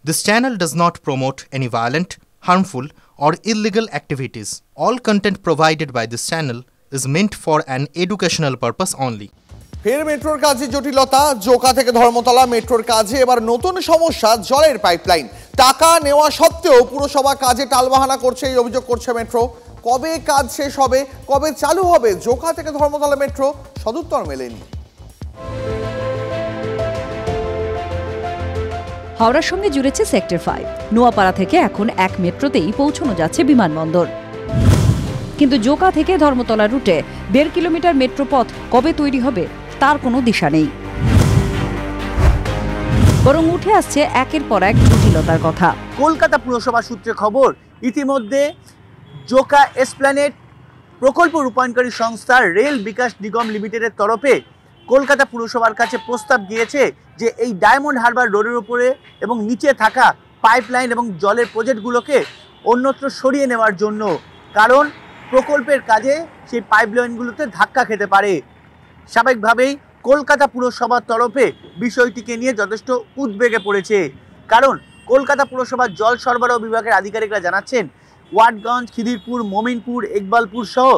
This channel does not promote any violent, harmful, or illegal activities. All content provided by this channel is meant for an educational purpose only. ফের মেট্রোর কাজে জটিলতা, জোকা থেকে ধর্মতলা মেট্রোর কাজে এবার নতুন সমস্যা জলের পাইপলাইন। টাকা নেওয়া সত্ত্বেও পুরসভা কাজে টালবাহানা করছে, এই অভিযোগ করছে মেট্রো। কবে কাজ শেষ হবে, কবে চালু হবে জোকা থেকে ধর্মতলা মেট্রো, সদুত্তর মেলেনি। হাওড়ার সঙ্গে জুড়েছে সেক্টর 5। নোয়াপাড়া থেকে এখন এক মেট্রোতেই পৌঁছানো যাচ্ছে বিমানবন্দর। কিন্তু জোকা থেকে ধর্মতলা রুটে 1.5 কিলোমিটার মেট্রো পথ কবে তৈরি হবে তার কোনো দিশা নেই। বরং উঠে আসছে একের পর এক জটিলতার কথা। কলকাতা পুরসভা সূত্রে খবর, ইতিমধ্যে জোকা এসপ্ল্যানেড প্রকল্প রূপায়ণকারী সংস্থা রেল বিকাশ নিগম লিমিটেডের তরফে কলকাতা পুরসভার কাছে প্রস্তাব গিয়েছে যে এই ডায়মন্ড হারবার রোডের উপরে এবং নিচে থাকা পাইপলাইন এবং জলের প্রজেক্টগুলোকে অন্যত্র সরিয়ে নেওয়ার জন্য, কারণ প্রকল্পের কাজে সেই পাইপলাইনগুলোতে ধাক্কা খেতে পারে। স্বাভাবিকভাবেই কলকাতা পুরসভার তরফে বিষয়টিকে নিয়ে যথেষ্ট উদ্বেগে পড়েছে, কারণ কলকাতা পুরসভার জল সরবরাহ বিভাগের আধিকারিকরা জানাচ্ছেন ওয়াটগঞ্জ, খিদিরপুর, মোমিনপুর, ইকবালপুর সহ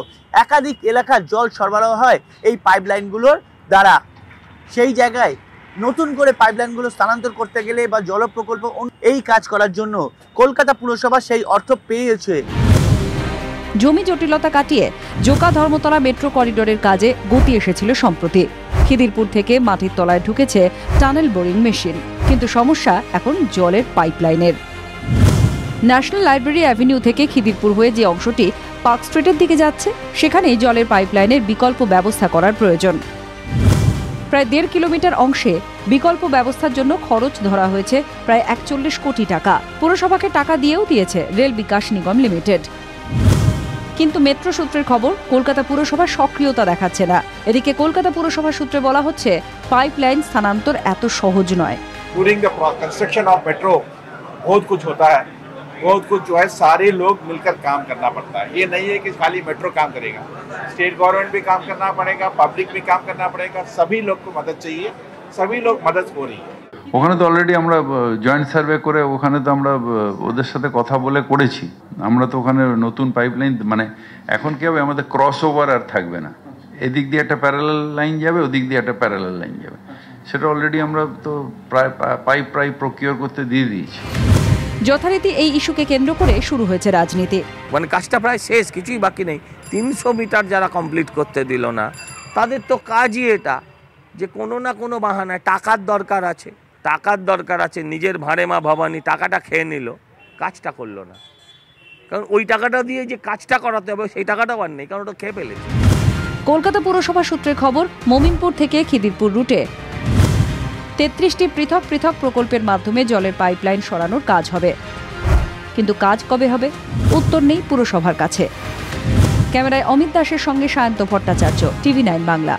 একাধিক এলাকার জল সরবরাহ হয় এই পাইপলাইনগুলোর দ্বারা। সেই জায়গায় নতুন করে পাইপলাইনগুলো স্থানান্তর করতে গেলে বা জল প্রকল্প এই কাজ করার জন্য কলকাতা পুরসভা সেই অর্থ পেয়েছে। জমি জটিলতা কাটিয়ে জোকা ধর্মতলা মেট্রো করিডোরের কাজে গতি এসেছিল সম্প্রতি। খিদিরপুর থেকে মাটির তলায় ঢুকেছে টানেল বোরিং মেশিন, কিন্তু সমস্যা এখন জলের পাইপলাইনের। ন্যাশনাল লাইব্রেরি অ্যাভিনিউ থেকে খিদিরপুর হয়ে যে অংশটি পার্ক স্ট্রিটের দিকে যাচ্ছে, সেখানেই জলের পাইপলাইনের বিকল্প ব্যবস্থা করার প্রয়োজন। প্রায় 1.5 কিলোমিটার অংশে বিকল্প ব্যবস্থার জন্য খরচ ধরা হয়েছে প্রায় 41 কোটি টাকা। পুরসভাকে টাকা দিয়েও দিয়েছে রেল বিকাশ নিগম লিমিটেড। কিন্তু মেট্রো সূত্রের খবর, কলকাতা পুরসভা সক্রিয়তা দেখাচ্ছে না। এদিকে কলকাতা পুরসভা সূত্রে বলা হচ্ছে পাইপলাইন স্থানান্তর এত সহজ নয়। During the construction of metro बहुत कुछ होता है, बहुत कुछ जो है सारे लोग मिलकर काम करना पड़ता है। ये नहीं है कि खाली मेट्रो काम करेगा, स्टेट गवर्नमेंट भी काम करना पड़ेगा, पब्लिक भी काम करना पड़ेगा, सभी लोग को मदद चाहिए, सभी लोग मदद हो रही है। ওখানে তো অলরেডি আমরা জয়েন্ট সার্ভে করে ওখানে তো আমরা ওদের সাথে কথা বলে করেছি। আমরা তো ওখানে নতুন পাইপলাইন, মানে এখন কি হবে, আমাদের ক্রস ওভার আর থাকবে না। এদিক দিয়ে একটা প্যারালাল লাইন যাবে, ওদিক দিয়ে একটা প্যারালাল লাইন যাবে। সেটা অলরেডি আমরা তো প্রায় প্রকিওর করতে দিয়ে দিয়েছি। যথারীতি এই ইস্যুকে কেন্দ্র করে শুরু হয়েছে রাজনীতি। মানে কাজটা প্রায় শেষ, কিছুই বাকি নেই। 300 মিটার যারা কমপ্লিট করতে দিল না, তাদের তো কাজই এটা যে কোনো না কোনো বাহানায় টাকার দরকার আছে, নিজের ভাড়ে মা ভবানী টাকাটা খেয়ে নিল, কাজটা করলো না। কারণ ওই টাকাটা দিয়ে যে কাজটা করাতে হবে সেই টাকাটাও আর নেই, কারণ ওটা খেয়ে ফেলেছে। কলকাতা পুরসভা সূত্রের খবর, মোমিনপুর থেকে খিদিরপুর রুটে 33টি পৃথক পৃথক প্রকল্পের মাধ্যমে জলের পাইপলাইন সরানোর কাজ হবে। কিন্তু কাজ কবে হবে উত্তর নেই পুরসভার কাছে। ক্যামেরায় অমিত দাসের সঙ্গে সায়ন্ত ভট্টাচার্য, TV9 বাংলা।